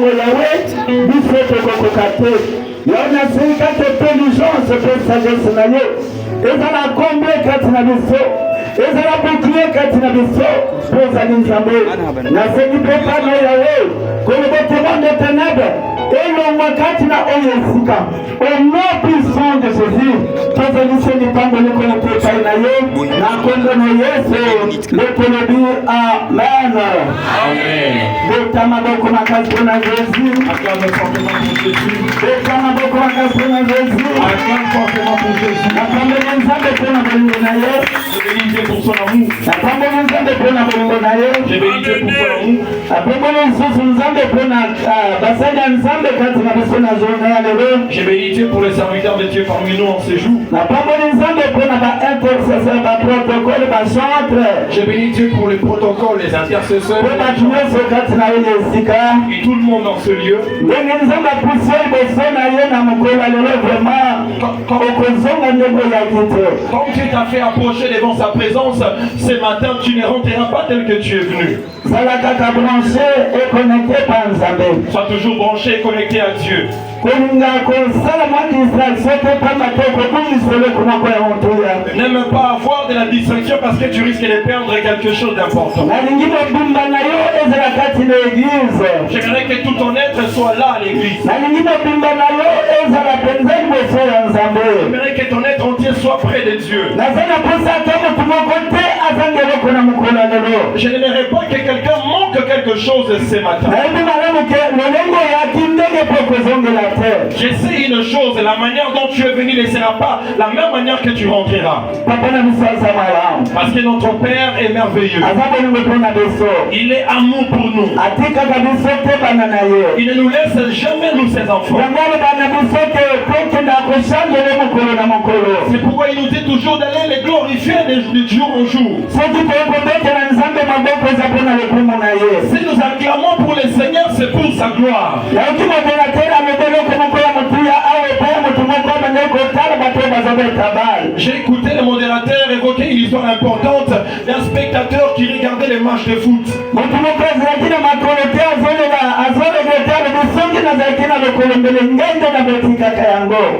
bongo yawe biso tokokoka te yona sika intelligence pe sagesse na yo ezala comble kati na biso ezala bouclier kati na biso pozali nzambe nasengi mpe pana yawe kolobotema de ténèbres elongwa kati na oyo esika au nom puissant de Jésus tozalisi lipango likolo te epai na ye na kombo na Yesu lekolobi amen. Beta maboko makasi mpona Jésus, beta maboko makasi mpona Jésus, napambeli nzambe mpona bolingo na ye, napambeli nzambe mpona bolingo na ye, napambeli lisusu nzambe mpona basali ya nzambe kati na biso na journée ya lelo. J'ai béni pour les serviteurs de Dieu parmi nous en ces jours. Napambeli nzambe mpona ba-intercesseur, ba-protocole, ba-chantre. J'ai béni Dieu pour les protocoles, les intercesseurs, et tout le monde dans ce lieu. Comme Dieu t'a fait approcher devant sa présence, ce matin tu ne rentreras pas tel que tu es venu. Sois toujours branché et connecté à Dieu. N'aime pas avoir de la distraction parce que tu risques de perdre quelque chose d'important. J'aimerais que tout ton être soit là à l'église. J'aimerais que ton être entier soit près de Dieu. Je n'aimerais pas que quelqu'un manque quelque chose ce matin. Je sais une chose, la manière dont tu es venu ne sera pas la même manière que tu rentreras. Parce que notre Père est merveilleux. Il est amour pour nous. Il ne nous laisse jamais, nous ses enfants. C'est pourquoi il nous dit toujours d'aller les glorifier de jour en jour. Si nous acclamons pour le Seigneur, c'est pour sa gloire. J'ai écouté le modérateur évoquer une histoire importante d'un spectateur qui regardait les matchs de foot.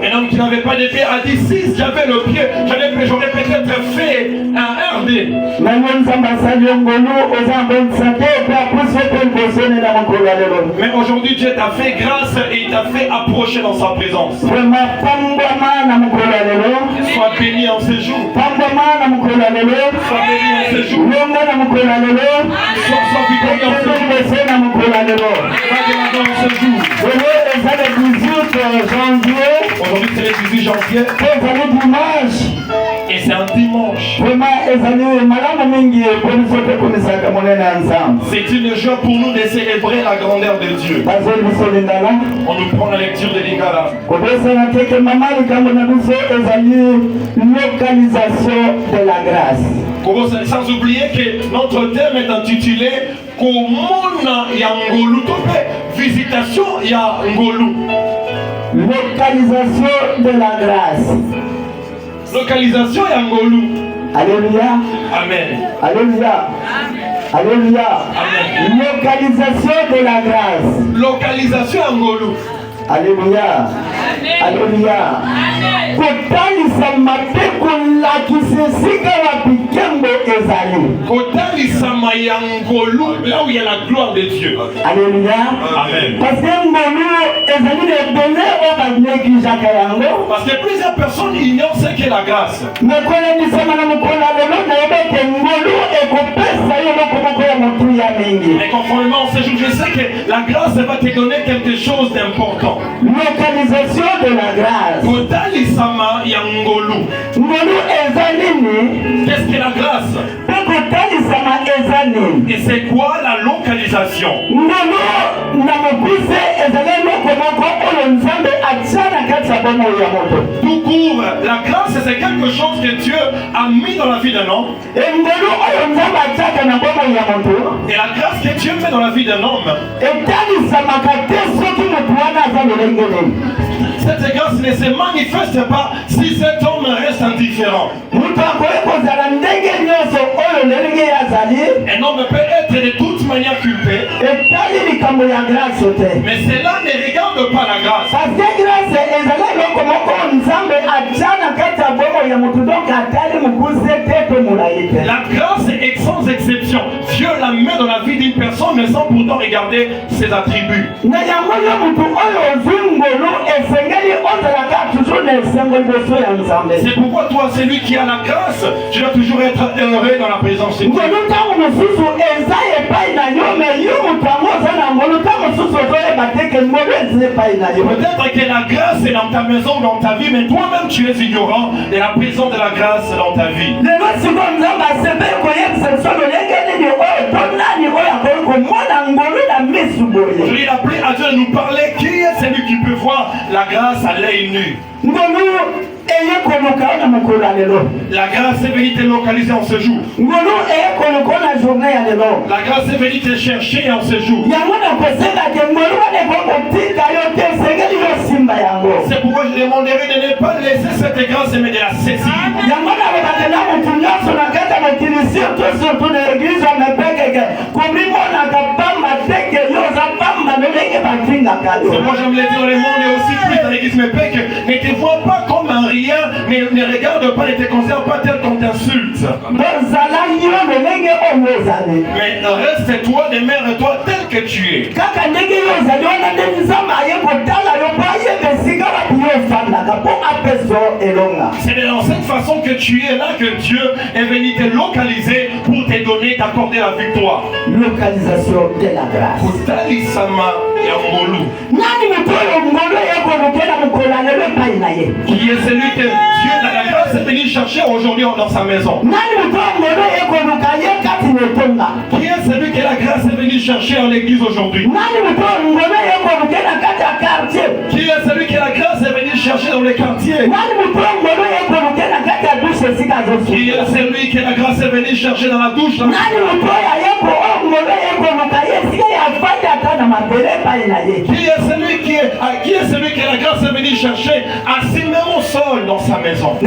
Un homme qui n'avait pas de pied a dit si j'avais le pied, j'aurais peut-être fait un RD. Mais aujourd'hui Dieu t'a fait grâce et il t'a fait approcher dans sa présence. Sois béni en ce jour. Sois béni en ce jour. Sois victorieux en ce jour. En ce jour. Aujourd'hui c'est le 18 janvier. Et c'est un dimanche. C'est une joie pour nous de célébrer la grandeur de Dieu. On nous prend la lecture de Lingala. De la grâce. Sans oublier que notre thème est intitulé Komona ya Ngolu. Visitation ya Ngolu. Localisation de la grâce. Localisation ya Ngolu. Alléluia. Amen. Alléluia. Alléluia. Amen. Localisation de la grâce. Localisation ya Ngolu. Alléluia. Alléluia. Kotalisa mateko la kisesika la pikembo ezali. Kotalisa mayangolu là où il y a la gloire de Dieu. Alléluia. Amen. Parce que ngolu ezali de donner au bagné jaka yango. Parce que plusieurs personnes ignorent ce qu'est la grâce. Mais quand on dit ça madame kola lelo na yebeke ngolu ekopesa yo moko ya mutu ya mingi. Mais conformément à ce jour, je sais que la grâce va te donner quelque chose d'important. Localisation de la grâce. Kotalisama ya ngolu. Ngolu ezalini. Qu'est-ce que la grâce? Kotalisama ezalini. Et c'est quoi la localisation? Ngolu na mokuse ezalini moko olo nzambe atsana kati ya bomo ya moto. Tout court, la grâce c'est quelque chose que Dieu a mis dans la vie d'un homme. Et ngolu olo nzambe atsaka na bomo ya moto. Et la grâce que Dieu met dans la vie d'un homme. Etalisama kate soki moto Cette grâce ne se manifeste pas si cet homme reste indifférent. Un homme peut être de toute manière culpé, mais cela ne regarde pas la grâce. La grâce est sans exception. Dieu la met dans la vie d'une personne, mais sans pourtant regarder ses attributs. C'est pourquoi toi, celui qui a la grâce, tu dois toujours être heureux dans la présence de Dieu. Peut-être que la grâce est dans ta maison ou dans ta vie, mais toi-même tu es ignorant de la présence de la grâce dans ta vie. Je lui ai appelé à Dieu de nous parler. Qui est celui qui peut voir la grâce à l'œil nu? La grâce est venue te localiser en ce jour. La grâce est venue te chercher en ce jour. C'est pourquoi je demanderai de ne pas laisser cette grâce mais de la saisir. C'est moi j'aime le dire dans le monde et aussi plus dans l'église Mepec. Ne te vois pas comme un rien, mais ne regarde pas, ne te considère pas tel qu'on t'insulte. Mais reste-toi, demeure-toi tel que tu es. C'est dans cette façon que tu es là que Dieu est venu te localiser pour te donner, t'accorder la victoire. Localisation de la grâce. Qui est celui que Dieu, la grâce est venu chercher aujourd'hui dans sa maison? Qui est celui que la grâce est venue chercher en l'église aujourd'hui? Qui est celui que la grâce est venue chercher dans les quartiers? Qui est celui que la grâce est venue chercher dans la douche? Qui est celui que la grâce est venue chercher assis même au sol dans sa maison? Je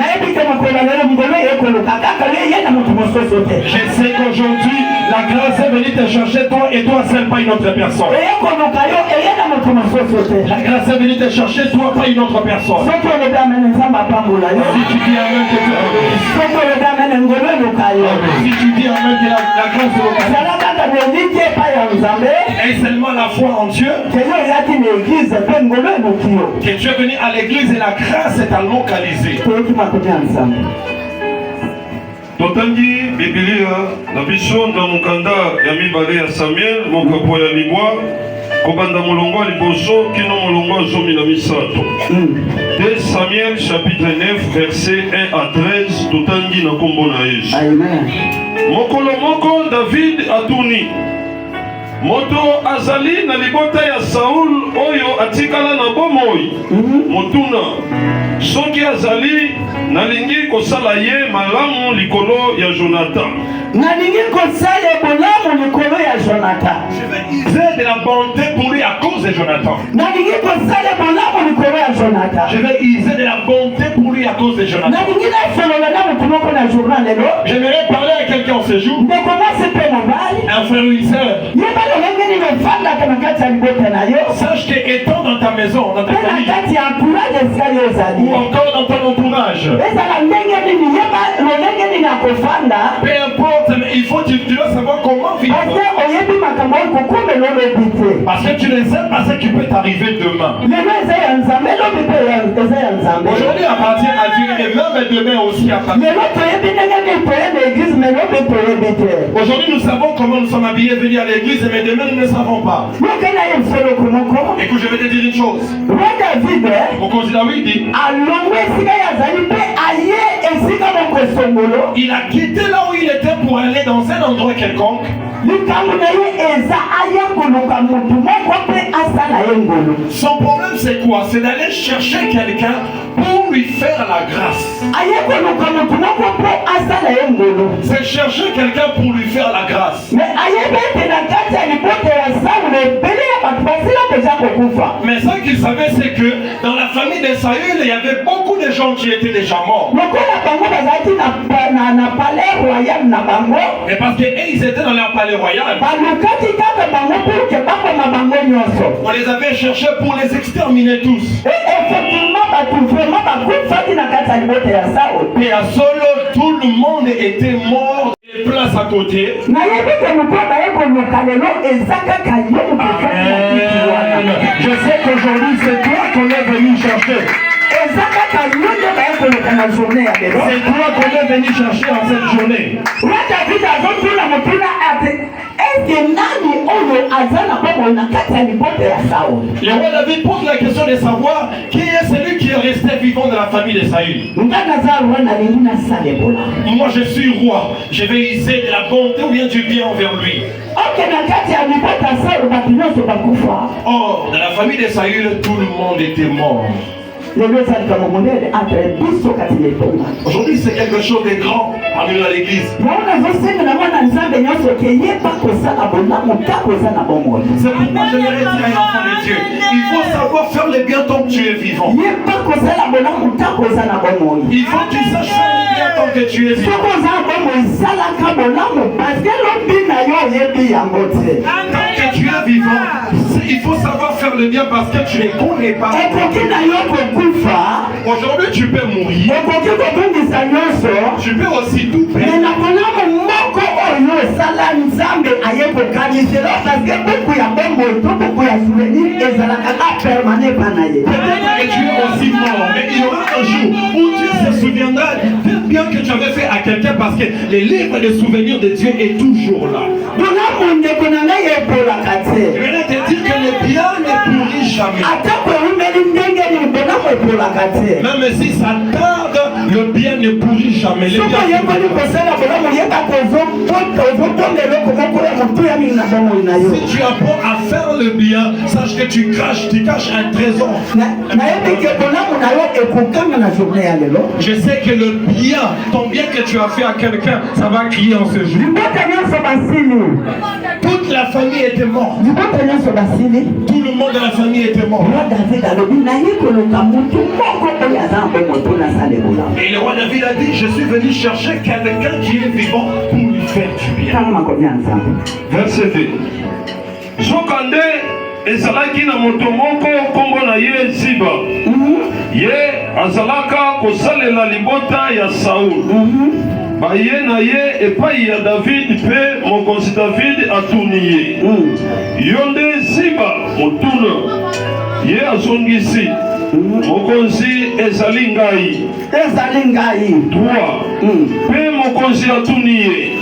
sais qu'aujourd'hui la grâce est venue te chercher toi et toi seul, pas une autre personne. La grâce est venue te chercher toi, pas une autre personne. Si tu dis amen, que tu es si tu dis amen, que la grâce est et seulement la foi en Dieu, que tu es venu à l'église et la grâce est à localiser. Totangi Biblia na biso na mukanda ya mibale ya Samuel mokapo ya libwa kobanda molongo liboso kino molongo zomi na misato. 2 Samuel chapitre 9 verset 1 à 13 totangi na kombo na Yesu. Amen. Mokolo moko David atuni moto azali na libota ya Saul oyo atikala na bomoi. Motuna soki azali nalingi kosala ye malamu likolo ya Jonathan. Nalingi kosala malamu likolo ya Jonathan. Je vais user de la bonté pour lui à cause de Jonathan. Nalingi kosala malamu likolo ya Jonathan. Je vais user de la bonté pour lui à cause de Jonathan. Nalingi na solola na mutumoko na journal lelo. J'aimerais parler à quelqu'un en ce jour. De comment c'est fait mobile? Un frère ou une sœur. Sache que étant dans ta maison, dans ta famille, ou encore dans ton entourage, peu importe, mais il faut tu dois savoir comment vivre. Parce que tu ne sais pas ce qui peut t'arriver demain. Aujourd'hui appartient à Dieu et même demain aussi appartient. Aujourd'hui nous savons comment nous sommes habillés venir à l'église, mais demain nous ne savons pas. Écoute, je vais te dire une chose. Mon cousin David dit, il a quitté là où il était pour aller dans un endroit quelconque. Son problème c'est quoi? C'est d'aller chercher quelqu'un pour lui faire la grâce. C'est chercher quelqu'un pour lui faire la grâce. Mais ce qu'il savait, c'est que dans la famille de Saül, il y avait beaucoup de gens qui étaient déjà morts. Mais parce qu'ils étaient dans leur palais royal, on les avait cherchés pour les exterminer tous. Et à Saül, tout le monde était mort. Les places à côté. Je sais qu'aujourd'hui c'est toi qu'on est venu chercher. C'est toi qu'on est venu chercher en cette journée. Le roi David pose la question de savoir qui est celui qui est resté vivant de la famille de Saül. Moi je suis roi, je vais user de la bonté ou bien du bien envers lui. Or, dans la famille de Saül, tout le monde était mort. Aujourd'hui, c'est quelque chose de grand parmi nous à l'église. C'est pourquoi j'aimerais dire à un enfant de Dieu, il faut savoir faire le bien tant que tu es vivant. Il faut que tu saches faire le bien tant que tu es vivant. Tant que tu es vivant, il faut savoir faire le bien parce que tu ne connais pas. Aujourd'hui, tu peux mourir. Tu peux aussi tout perdre. Peut-être que tu es aussi mort, mais il y aura un jour où Dieu se souviendra du bien que tu avais fait à quelqu'un parce que le livre de souvenirs de Dieu est toujours là. Je vais te dire que le bien ne pourrit jamais. Même si ça tarde, le bien ne pourrit jamais. Si tu apprends à faire le bien, sache que tu caches un trésor. Je sais que le bien, ton bien que tu as fait à quelqu'un, ça va crier en ce jour. Toute la famille était morte. Tout le monde de la famille était mort. Et le roi David a dit, je suis venu chercher quelqu'un qui est vivant pour lui faire du bien. Verset 2. Sokande ezalaki na moto moko kombo na ye Ziba. Ye azalaka kosalela libota ya Saul. Baye na ye epai ya David pe mokonzi David atuni ye. Yonde Ziba motuna. Ye azongisi. Mokonzi ezali ngai. Toi. Pe mokonzi atuni ye.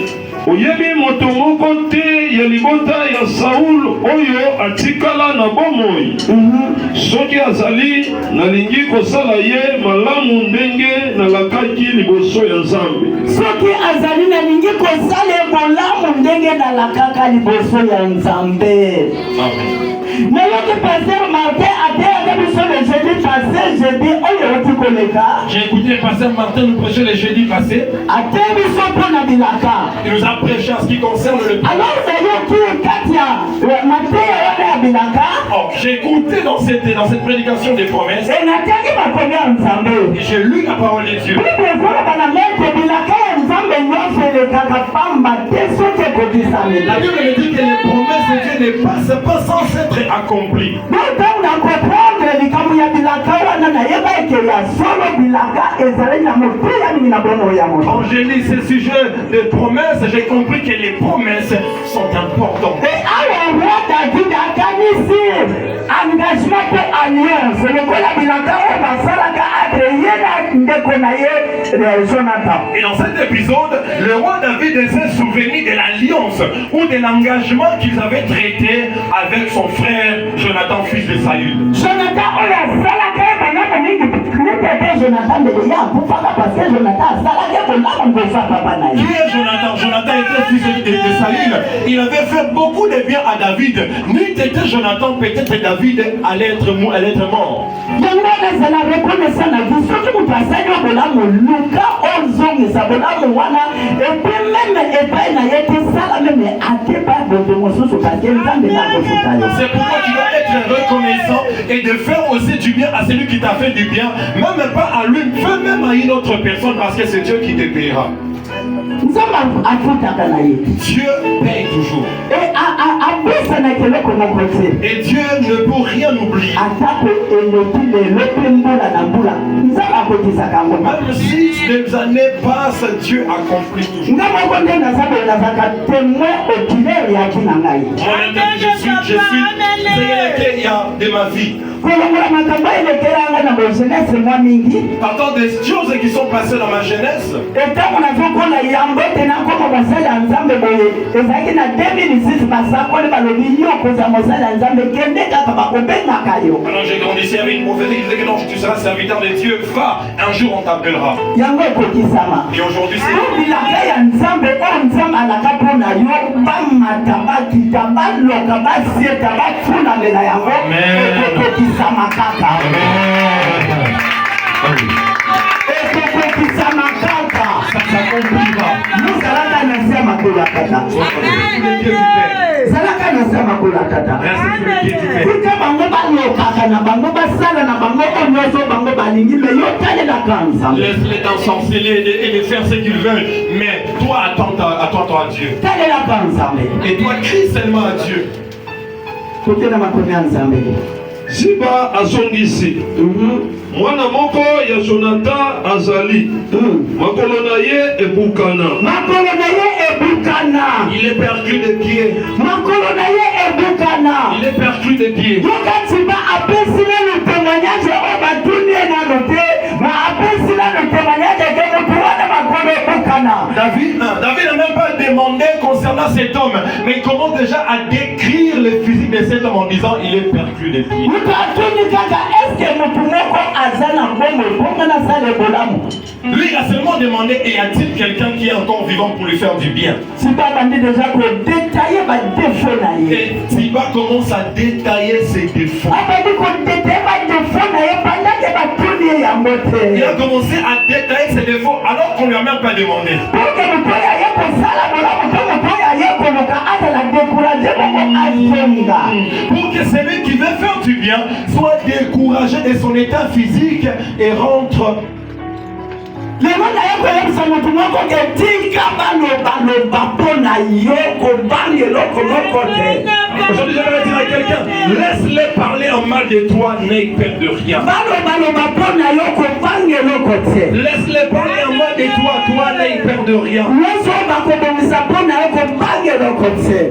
Oyebi moto moko te ya libota ya Saul oyo atikala na bomoi. Soki azali nalingi kosala ye malamu ndenge nalakaki liboso ya Nzambe. Soki azali nalingi kosala ye malamu ndenge nalakaka liboso ya Nzambe. Amen. Mais le pasteur Martin a dit le jeudi passé, j'ai écouté le pasteur Martin nous prêcher le jeudi passé. Il nous a prêché en ce qui concerne le bien. J'ai écouté dans cette prédication des promesses. Et j'ai lu la parole de Dieu. La Bible me dit que les promesses de Dieu ne passent pas sans être accomplies. Quand j'ai lu ce sujet de promesses, j'ai compris que les promesses sont importantes. Et dans cet épisode, le roi David s'est souvenu de l'alliance ou de l'engagement qu'ils avaient traité avec son frère Jonathan, fils de Saül. Jonathan? Jonathan était fils de Saül. Il avait fait beaucoup de bien à David. N'eût été Jonathan, peut-être David allait être mort. C'est pourquoi tu dois être reconnaissant et de faire aussi du bien à celui qui t'a fait du bien, même pas à lui, même à une autre personne, parce que c'est Dieu qui te paiera. Dieu paye toujours. Et Dieu ne peut rien oublier. Même si les années passent, Dieu accomplit toujours. Moi, je suis de ma vie. Partant des choses qui sont passées dans ma jeunesse. Alors j'ai grandi avec une prophétie qui disait que non, tu seras serviteur de Dieu, va, un jour on t'appellera. Et aujourd'hui c'est laisse-les t'ensorceler et de faire ce qu'ils veulent, mais toi attends-toi à Dieu. Et toi crie seulement à Dieu. Ziba azongisi mwana moko ya Jonathan azali makolo na ye ebukana il est perdu de pied. Il est perdu de pied. David n'a même pas demandé concernant cet homme, mais il commence déjà à décrire le physique de cet homme en disant il est perdu de pied. Lui il a seulement demandé, et y a-t-il quelqu'un qui est encore vivant pour lui faire du bien? Et Siba commence à détailler ses défauts. Il a commencé à détailler ses défauts alors qu'on ne lui a même pas demandé. Pour que celui qui veut faire du bien soit découragé de son état physique et rentre. Aujourd'hui, j'aimerais dire à quelqu'un, laisse-les parler en mal de toi, n'aie peur de rien. Laisse-les parler en mal de toi, n'aie peur de rien.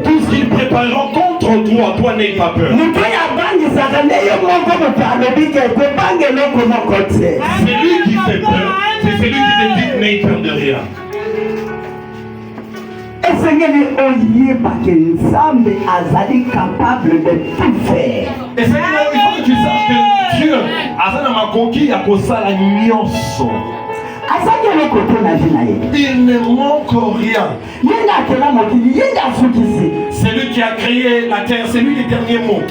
Tout ce qu'ils prépareront contre toi, n'aie pas peur. C'est lui qui fait peur. C'est celui qui te dit n'aie peur de rien. Et Seigneur, capable de tout faire. Et Seigneur, il faut que tu saches que Dieu a conquis à cause la nyonso. Il ne manque rien. C'est lui qui a créé la terre, c'est lui le dernier mot.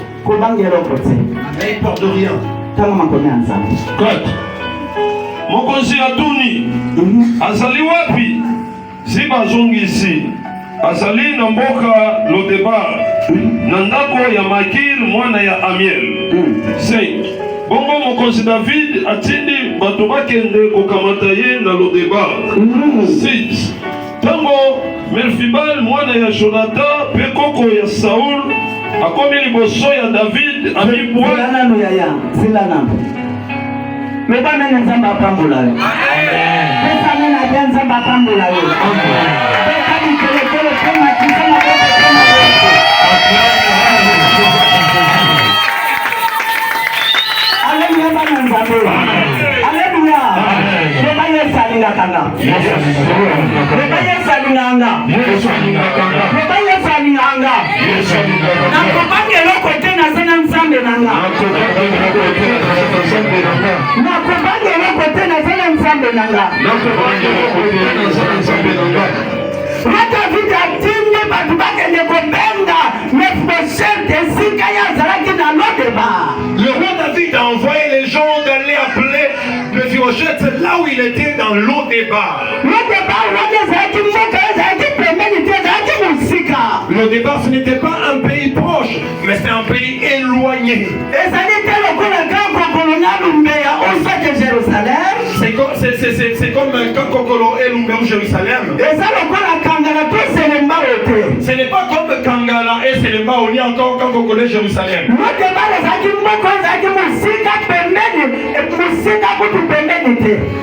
N'aie peur de rien. Mokonzi atuni azali wapi? Ziba zongisi azali na mboka Lodebar na ndako ya Makir mwana ya Amiel. 5. Bongo mokonzi David atindi bato bakende kokamata ye na Lodebar. 6. Tango Melfibal mwana ya Jonathan pe koko ya Saul akomi liboso ya David amibwa Meba mene nzamba pambula yo. Pesa mene adia nzamba pambula yo. Pesa ni kele pema kisama pema. Aleluya bana nzambe. Aleluya. Meba yesa lingakanga. Meba yesa linganga. Meba yesa linganga. Na kobange loko tena sana nzambe nanga. nzambe nanga. David atindi batu bakende kobenga Mephibosheth esika ye azalaki na Lodeba. Le roi David a envoyé les gens d'aller appeler Mephibosheth là où il était dans Lodeba. Lodeba, ce n'était pas un pays proche, mais c'est un pays éloigné. C'est comme un Kankokolo et Lumbe ou Jérusalem. Ce n'est pas comme Kangala et Selemba ou ni encore Kankokolo et Jérusalem.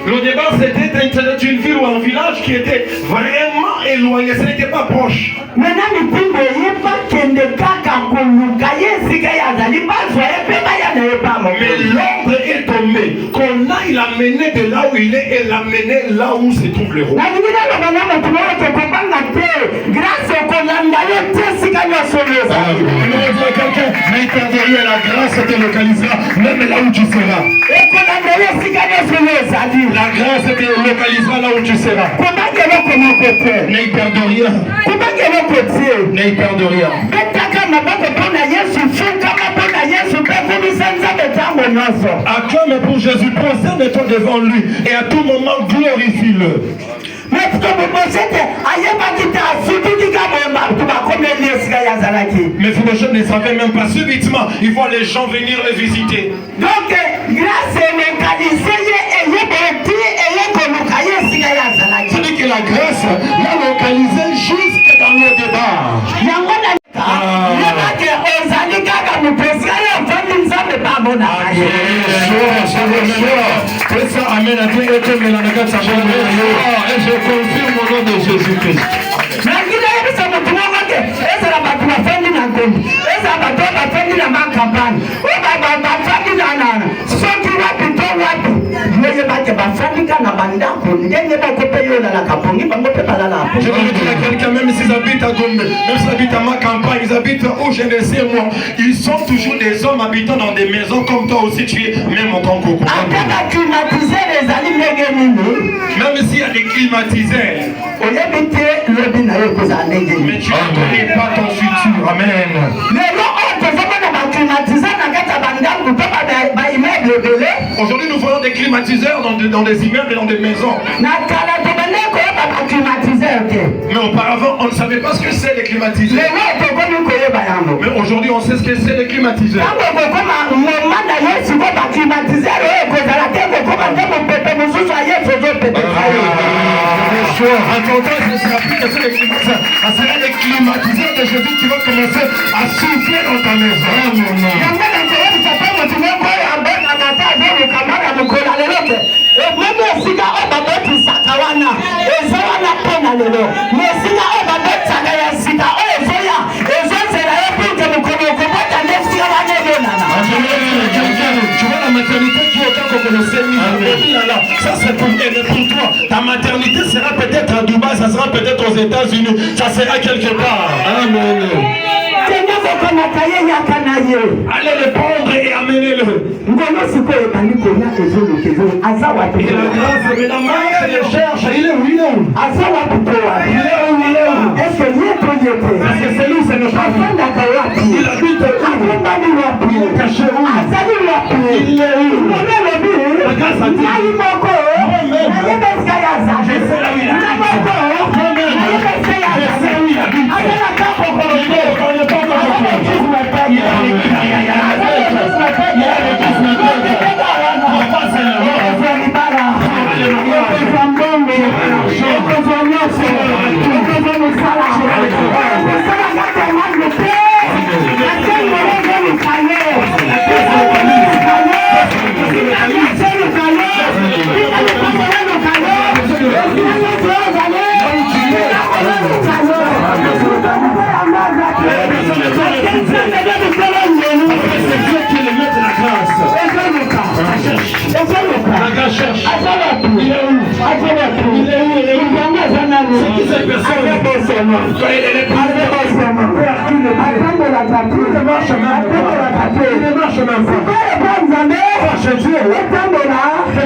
Lodeba, c'était une ville ou un village qui était vraiment éloigné, ce n'était pas proche. Mais l'ordre est tombé, qu'on aille l'amener de là où il est et l'amener là où se trouve le roi. Mais derrière la grâce te localisera même là où tu seras. La grâce te localisera là où tu seras. N'aie peur de rien. N'aie peur de rien. Acclame pour Jésus, prosterne-toi devant lui et à tout moment glorifie-le. Mais Mephibosheth ne savait même pas. Subitement, il voit les gens venir le visiter. Donc, grâce à c'est-à-dire que la grâce l'a localisé juste dans le débat. Amen. Et je confirme au nom de Jésus-Christ. Je veux dire à quelqu'un, même s'ils habitent à Gombe, même s'ils habitent à ma campagne, ils habitent où je ne sais moi, ils sont toujours des hommes habitant dans des maisons comme toi aussi tu es, même en tant qu'au même s'il y a des climatiseurs, mais tu ne connais pas ton futur. Amen. Aujourd'hui, nous voyons des climatiseurs dans des immeubles et dans des maisons. Mais auparavant, on ne savait pas ce que c'est les climatiseurs. Mais aujourd'hui, on sait ce que c'est les climatiseurs. Attends, ce ne sera plus que les climatiseurs. Ce sera les climatiseurs de Jésus qui vont commencer à souffler dans ta maison. Tu vois la maternité qui est encore pour le Seigneur. Ça c'est pour toi. Ta maternité sera peut-être à Dubaï, ça sera peut-être aux États-Unis, ça sera quelque part. Amen. Allez le prendre et amenez-le. Et la grâce de la main, elle le cherche. Il est où? Il est où? Parce que c'est lui, c'est notre ami. Il habite où? Il est caché où? Il est où? La grâce a dit. Moi-même. Je sais là où il habite. Moi-même. Je sais où il habite.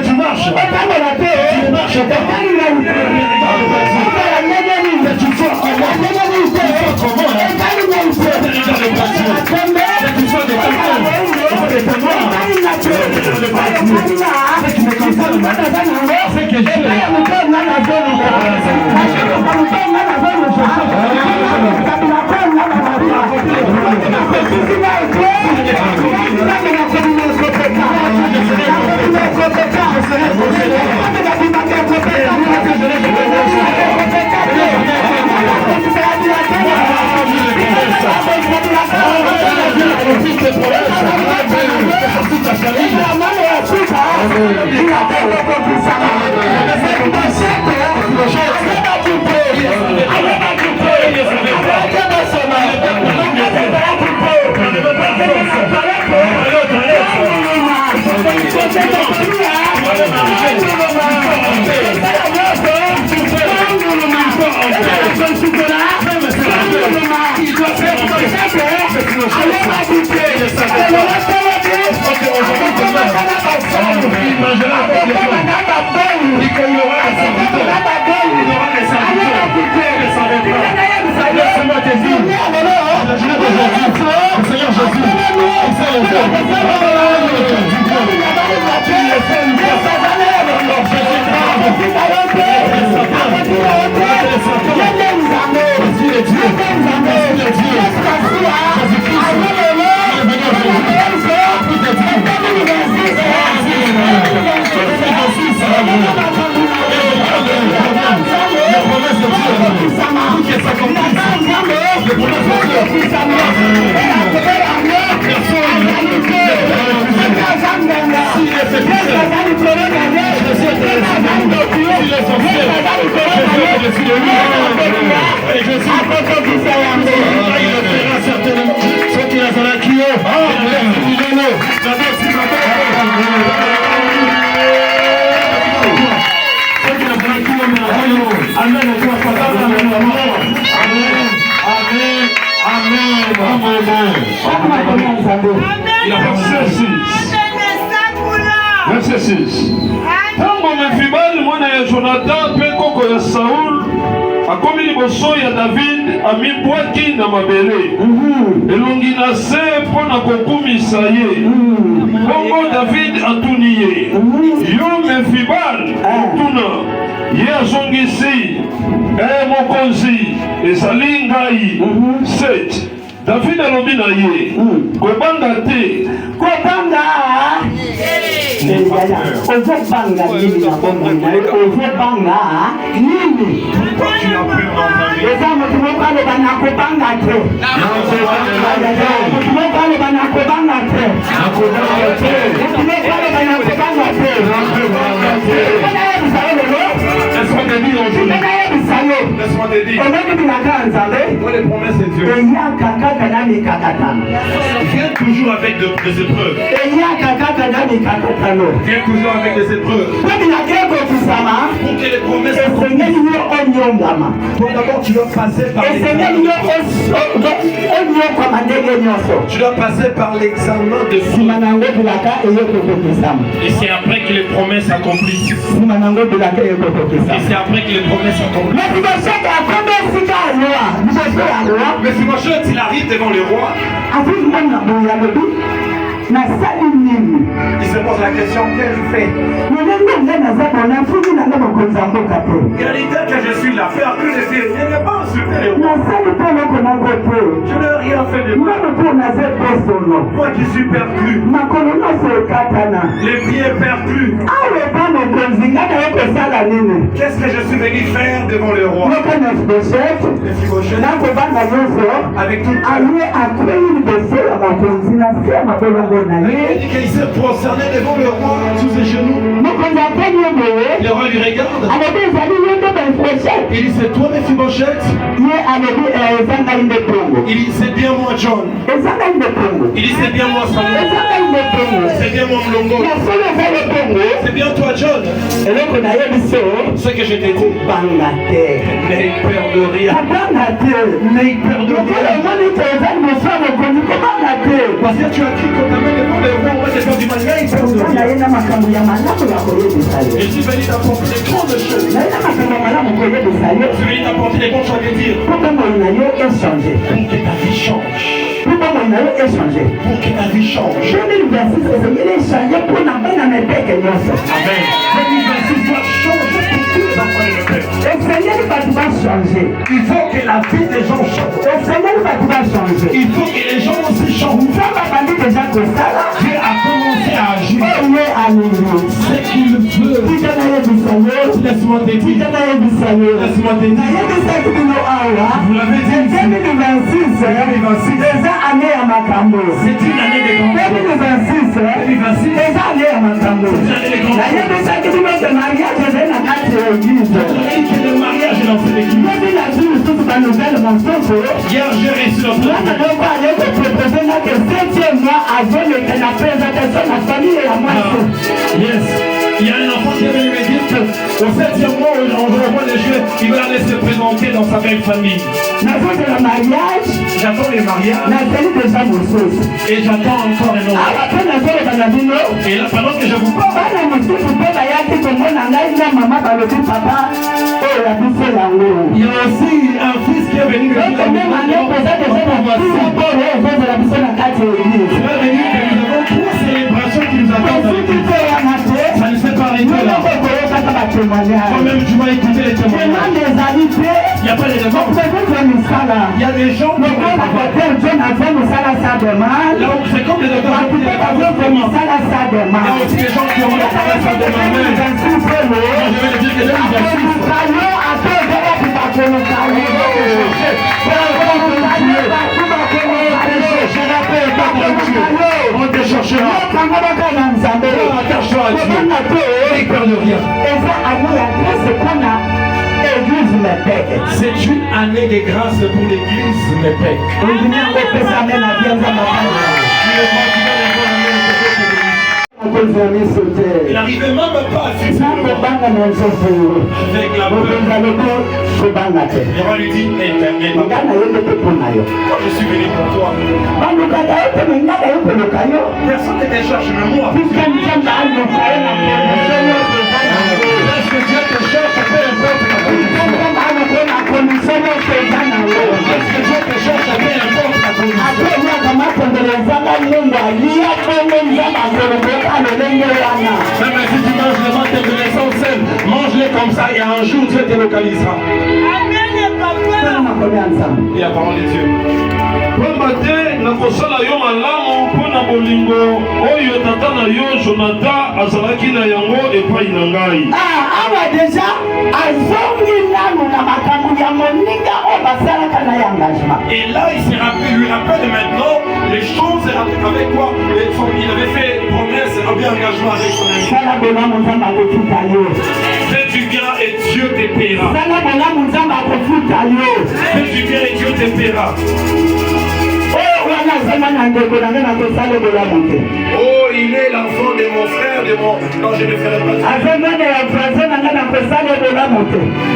Tu marches marches. Tu marches pas. Verset 6. Tango Mefibali mwana ya Jonathan pe koko ya Saul akomi liboso ya David amibwaki na mabele elongi na se mpo na kokumisa ye. Bongo David atuni ye, yo Mefibali tuna ye azongisi mokonzi ezali ngai. 7. David alobi na ye kobanga te kobanga ozobanga nini na bomoi na ye ozobanga nini eza motu moko aloba na kobanga te motu moko aloba na kobanga te motu moko aloba na kobanga Viens toujours avec des épreuves. Viens toujours avec des épreuves. Pour que les promesses donc d'abord tu dois passer par tu dois passer par l'examen de fou. Et c'est après que les promesses accomplissent. Et c'est après que les promesses accomplissent. Mais si Mephibosheth, il arrive devant le roi, il se pose la question, qu'ai-je fait? Il a l'idée que je suis l'affaire que je suis. Il n'est pas insulté le roi. Je n'ai rien fait de mal. Moi qui suis perclus. Les pieds perclus. Qu'est-ce que je suis venu faire devant le roi? Mephibosheth, avec tout il dit qu'il s'est prosterné devant le roi sous ses genoux. Le roi lui regarde. Il dit c'est toi Mephibosheth? Il dit c'est bien moi John. Il dit c'est bien moi Samuel. C'est bien moi Mlongo. C'est bien toi John. Ce que je t'ai dit. N'aie peur de rien. N'aie peur de rien. Parce que tu as dit qu'on t'amène devant le roi, on va te faire du mal. N'aie peur de rien. Je suis venu t'apporter des grandes choses. Je suis venu t'apporter des bons choses à dire. Pour que ta vie change. Pour que ta vie change. Amen. 2026 doit changer pour tous les enfants de notre Père. Il faut que la vie des gens change. Il faut que les gens aussi changent. Dieu a commencé à agir. Ce qu'il veut. Laisse-moi te dire. Laisse-moi te dire. Vous l'avez dit. 2026. C'est une année de grande. 2026. C'est une année de grande. Le mariage est dans cette église. Hier, j'ai reçu notre yes. Il y a un enfant qui est venu me dire qu'au 7e mois, on revoit les jeux, il va aller se présenter dans sa belle famille. J'attends les mariages. Et j'attends encore un autre. Et là, pendant que je vous parle, il y a aussi un fils qui est venu me dire que nous avons 3 célébrations qui nous attendent dans l'église. Ça ne s'est pas arrêté là. Toi-même, tu vas écouter les témoignages. Il n'y a pas de demande. Il y a des gens qui vont là où c'est comme les docteurs qui n'ont pas vraiment. Il y a aussi des gens qui ont la paresse à demander. Je vais te dire que on te cherchera. Attache-toi à Dieu. Et peur de rien. C'est une année de grâce pour l'église Mepec. Il n'arrivait même pas à suivre avec la peur. Et on lui dit, quand je suis venu pour toi, personne ne te cherche, mais moi. Est-ce que Dieu te cherche, peu importe la condition? Est-ce que Dieu te cherche, peu importe la condition? Même si tu manges les menthes de naissance seul, mange-les comme ça et un jour Dieu te localisera. Et la parole de Dieu. Pambate nakosala yo malamu mpona bolingo oyo tata na yo Jonathan azalaki na yango epai na ngai. Awa deja azongi nanu na makambo ya moninga oyo basalaka na engagement. Et là il se rappelle, lui rappelle maintenant les choses avec quoi il avait fait promesse, un bien engagement avec son ami. Fais du bien et Dieu te paiera. Fais du bien et Dieu te paiera. Oh, il est l'enfant de mon frère, de mon... Non, je ne ferai pas du bien.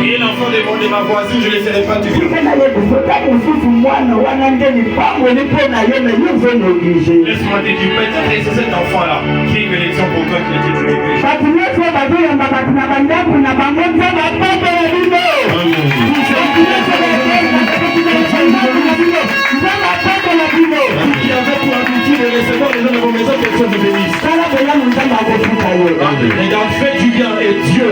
Il est l'enfant de ma voisine, je ne ferai pas du bien. Laisse-moi te dire, peut-être c'est cet enfant-là qui est une élection pour toi qui était du négligé. Qui avait pour habitude de recevoir les gens de vos maisons, quelque chose de bénisse. Regarde, fais du bien et Dieu.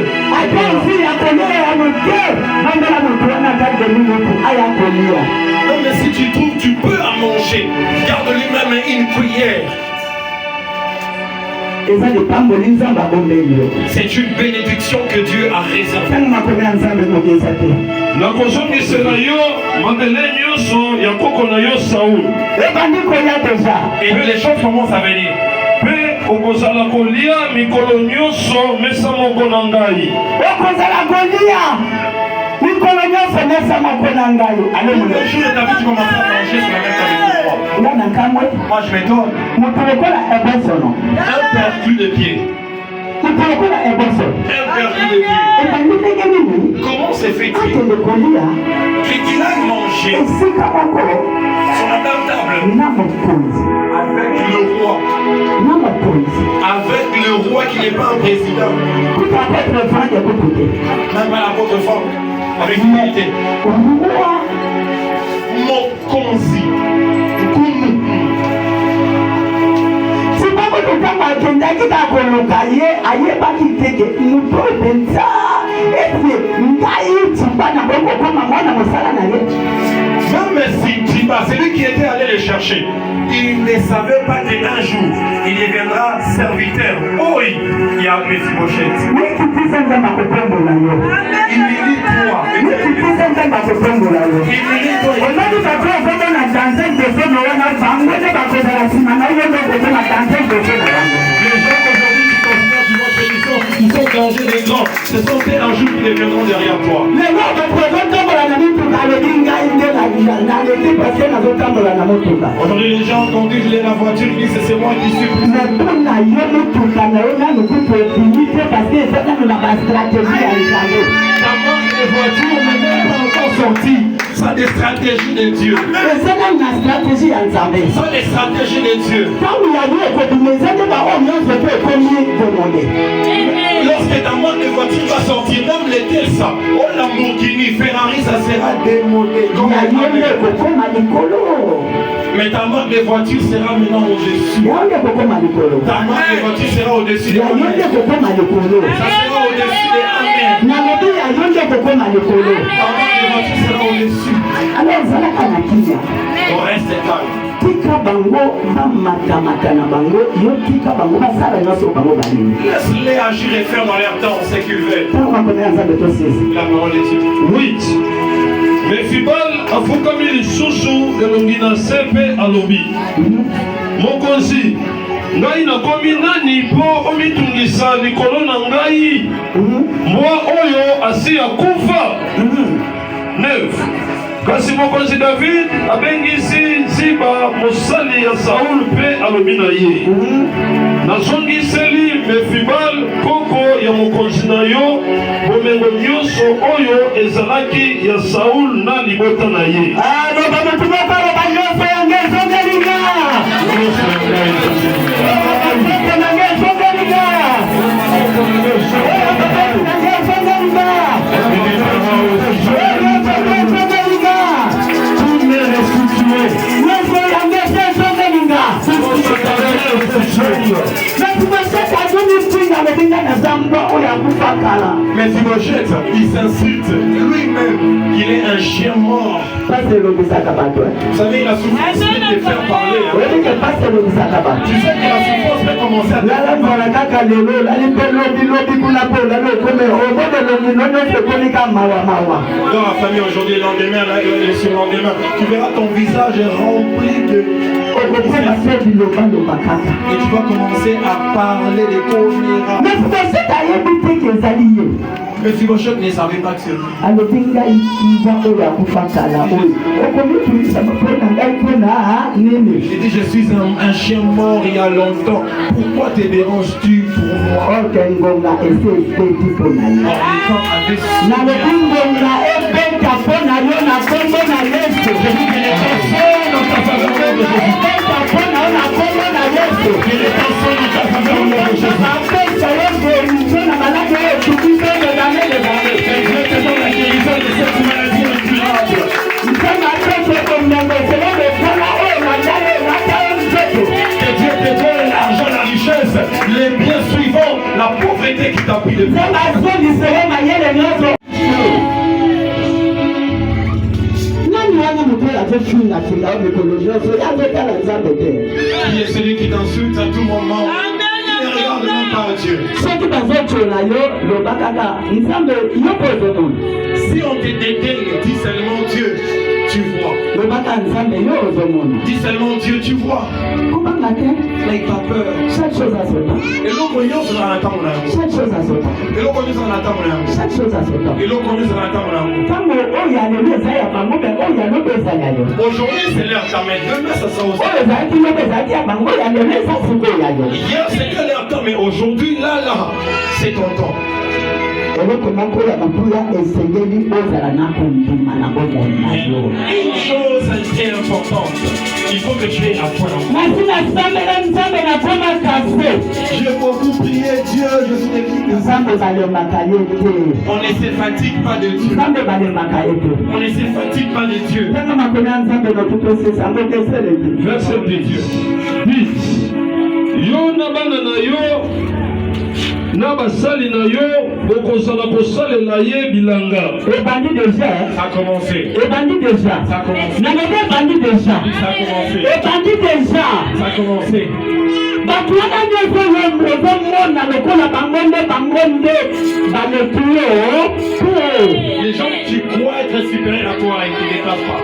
Non, mais si tu trouves, tu peux en manger. Garde-lui même une cuillère. C'est une bénédiction que Dieu a réservée. Et les choses commencent à venir. Moi je m'étonne. Un perdu de pied. Un perdu de pied. Comment se fait-il qu'il aille manger sur la même table avec le roi? avec le roi qui n'est pas un président. Même pas l'apôtre Franck, avec humilité. Mokonzi. Même si Tiba, c'est lui qui était allé le chercher, il ne savait pas qu'un jour il deviendra serviteur. Oui, il y a Mephibosheth. Ils sont danger des grands. Ce sont eux un jour qui deviendront derrière toi. Aujourd'hui les gens conduisent la voiture, ils disent c'est moi qui suis plus. La marque des voitures n'est même pas encore sortie. Ça des stratégies de Dieu. Ça des stratégies de Dieu. Lorsque ta marque de voiture va sortir, même les Tesla, oh Lamborghini, Ferrari, ça sera démodé. Mais ta marque de voiture sera maintenant au-dessus. Ta marque de voiture sera au-dessus des Amen. Ça sera au-dessus des Amen. Ta marque de voiture sera au-dessus. On reste calme. Laisse-les agir et faire dans leur temps, c'est qu'ils veulent. La parole est Dieu. 8. Mephibal afukami lisusu elongi na sepe alobi. Mokonzi, ngai nakomi nani po omitungisa likolo na ngai mwa oyo asi akufa. 9. Kasi mokonzi David abengisi Ziba mosali ya Saul pe alobi na ye. Nazongiseli Mephibal koko ya mokonzi na yo bomengo nyonso oyo ezalaki ya Saul na libota na ye. Mephibosheth, il s'insulte lui-même qu'il est un chien mort. Vous savez, il a souffert de faire parler. Tu sais que la souffrance peut commencer à dans la famille aujourd'hui, le lendemain, le surlendemain, tu verras ton visage rempli de... Et tu vas commencer à parler des causes Mephibosheth ne savait pas que c'est lui. Il dit, je suis un chien mort il y a longtemps. Pourquoi te déranges-tu pour moi? Les biens suivants, la pauvreté qui t'a pris de vie. Qui est celui qui t'insulte à tout moment? Ne regarde même pas Dieu. Si on te dédaigne, dis seulement Dieu, tu vois. Dis seulement Dieu, tu vois. N'aie pas peur. Chaque chose a son temps. Et l'eau connue sera un temps. Chaque chose a son temps. Et l'eau connue sera un temps. Chaque chose a son temps. Et l'eau connue sera un temps. Aujourd'hui c'est leur temps, mais demain ça sera aussi. Hier c'était leur temps, mais aujourd'hui là, c'est ton temps. Une chose très importante, il faut que tu aies la foi en Dieu. On ne se fatigue pas de Dieu. On ne se fatigue pas de Dieu. Verset de Dieu. Dites, yo na bana na yo na basali na yo bokozala kosalela ye bilanga. Ebandi déjà. Ça a commencé. Ebandi déjà. Ça a commencé. Ebandi déjà. Ça a commencé. Ebandi déjà. Ça a commencé. Les gens qui croient être supérieurs à toi et qui ne dépassent pas.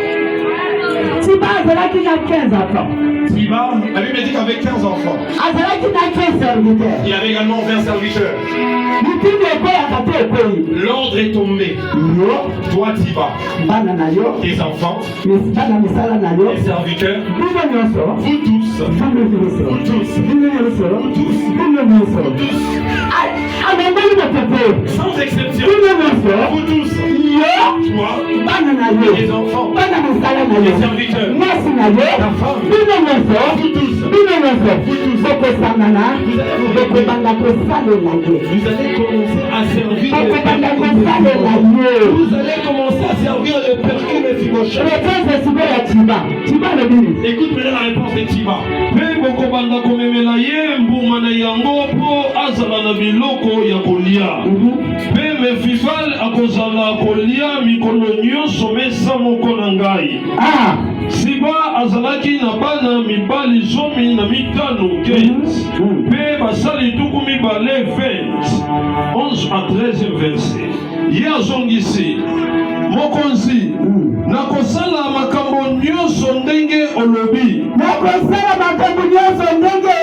Tiba azalaki na 15 enfants. Tiba, la Bible dit qu'avec 15 enfants, Azalaki na 15 serviteurs. il avait également 20 serviteurs. Mutumu ekoya kate ekoyi. L'ordre est tombé. Yo, Toi, Tiba, bana na yo, tes enfants, bana misala na yo, tes serviteurs, bino nyonso, vous tous, bino nyonso, vous tous, bino nyonso, bino nyonso. Amembali na pepe. sans exception, Bino nyonso, vous tous, yo, toi, bana na yo, tes enfants, bana misala na tes yo, serviteurs, mwasi na yo, ta femme, bino nyonso, vous tous, bino nyonso, bokosangana, bokobanda kosalela ye. vous allez commencer à servir Bokobanda le kosalela ye. Vous allez commencer à servir le perfume et Fibosheth. Réponse sikoyo ya Tiba. Tiba le nini? Écoute maintenant la réponse de Tiba. Mpe bokobanda komemela ye mbuma na yango mpo azala na biloko ya kolia. Mpe Mefibal akozala kolia mikolo nyonso mesa moko na ngai. Ah, Siba azalaki na bana mibali 15 15. Mpe basali tuku mibale 20. 11 à 13 verset. Ye azongisi mokonzi nakosala makambo nyonso ndenge olobi. nakosala makambo nyonso ndenge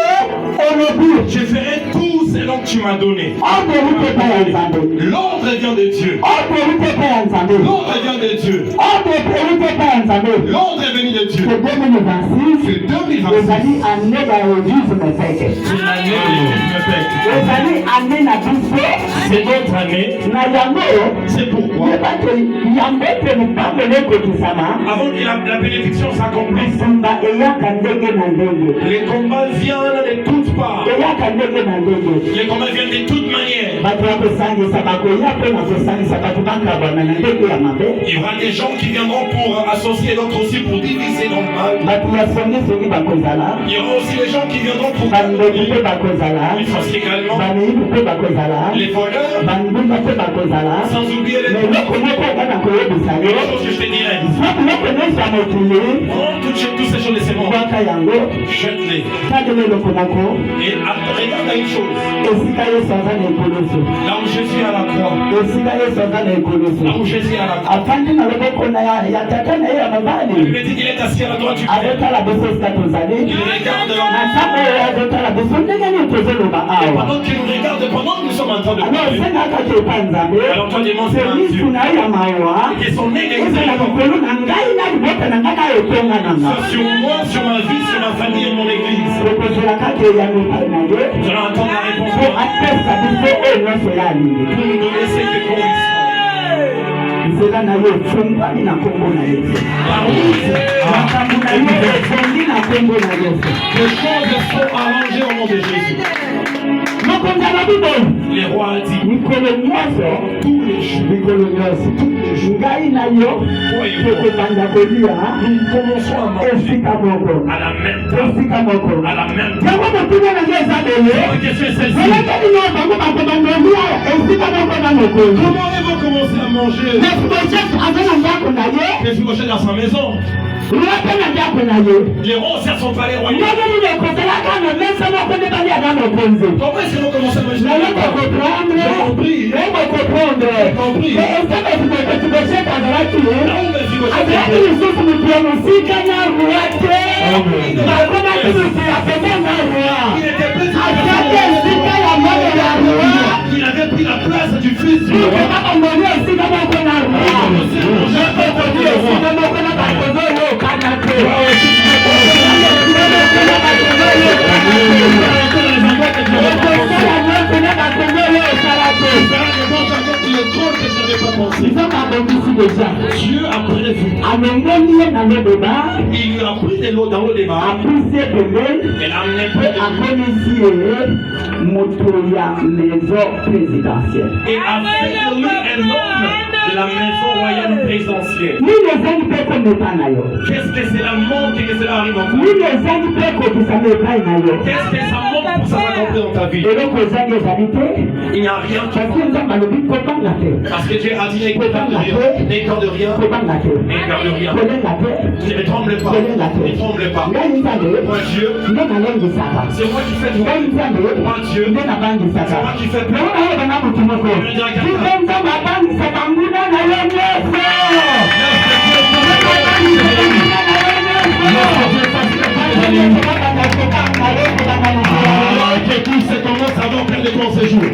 olobi. Je ferai tout selon que tu m'as donné. Ordre ute epai ya Nzambe. L'ordre vient de Dieu. Ordre ute epai ya Nzambe. L'ordre vient de Dieu. Ordre ute epai ya Nzambe. L'ordre est venu de Dieu. C'est 2026. C'est 2026. ezali année baerogisme feke. C'est l'année de Dieu. ezali année na biso. C'est notre année. na yango C'est pourquoi, yebate yango ete mipambele ekokisama. avant que la bénédiction s'accomplisse, bisimba eyaka ndenge na ndenge. les combats viennent de toutes parts. eyaka ndenge na ndenge. Les combats viennent de toutes manières. bato ya kosangisa bakoya mpe na kosangisa bato bakabana na ndenge ya mabe. Il y aura des gens qui viendront pour associer d'autres aussi pour diviser dans le mal. bato ya songisongi bakozala. Il y aura aussi des gens qui viendront pour bandoki mpe bakozala. licencier également baneyibi mpe bakozala. les voleurs, bandumba mpe bakozala. sans oublier les eloko moko oka na koyebisa yo. autres choses que je te dirais. soki moko nyonso ya mokili Prends toutes ces choses et c'est bon. bwaka yango Jette-les. tadela eloko moko Et regarde à une chose. esika yesu aza na ekoloso. Là où Jésus est à la croix. esika yesu aza na ekoloso. Là où Jésus est à la croix. afandi na loboko na ya tata na ye ya La mobali. Bible dit qu'il est assis à la droite du Père. azotala biso esika tozali. Il regarde na ntango oyo azotala biso ndenge nini tozoloba awa. pendant qu'il nous regarde, pendant que nous sommes en train de alors parler. osengaka te epai nzambe. Alors toi démontre à misu Dieu na ye ya mawa que son nez est ezala likolo na ngai na libota na ngai na etonga na nga. sur moi, sur ma vie, sur ma famille et mon église. tokozelaka te eyano epai na ye Nous allons attendre la réponse po apesa biso oyo nyonso ya alingi. pour nous donner ce que nous nzela na ye efungwami na nkombo na yesu. makambo na ye etongi na nkombo na yesu. Les choses sont arrangées au nom de Jésus. mokonzi alobi boye Les rois ont dit mikolo nyonso tous les jours, mikolo nyonso ngai na yo tokobanda kolia nous commençons à manger esika moko à la même table. esika moko À la même table. yango motuna na ye eza beye La question est celle-ci. elekeli yo bango bakobanda kolia esika moko na mokonzi. Comment ils vont commencer à manger? Mefiboshet aza na ndako na ye Les Fibosheth dans sa maison. ye mpe na ndako na ye. Les rois aussi à son palais royal. ndenge nini ekozalaka na mesa moko nde bali aza mokonzi. Comment est-ce qu'ils vont commencer à manger? naye kokomprendre J'ai compris. naye kokomprendre compris. ese mefiboshet azalaki Là où les Fibosheth azalaki étaient. lisusu motu ya mosika na roi te bakomaki motu ya pene na roi Il était petit. azalaki esika ya mone ya roi Il avait pris la place du fils du roi. kaka moni esika moko na roi ekokoni esika moko na bakozo oyo okana te ekosala nyonso na bakozo oyo osala te. Le trône que je n'avais pas pensé. nzambe abongisi deja Dieu a prévu. amengeli ye na lodoba Il lui a pris de l'eau dans le débat. apesi ye pembeni Elle a amené près de lui. akomisi ye motoya maison présidentielle. Et a fait de lui un homme de la maison royale présidentielle. Qu'est-ce que cela montre que cela arrive en toi? Qu'est-ce que ça montre pour ça s'accomplir dans ta vie? Il n'y a rien qui parce que Dieu a dit n'aie peur de rien, n'aie peur de rien, n'aie peur de rien. Ne tremble pas, ne tremble pas. Moi Dieu, c'est moi qui fais tout. Moi Dieu, c'est moi qui fais peur. Que tous ces commencent à avoir plein de ton séjour. Et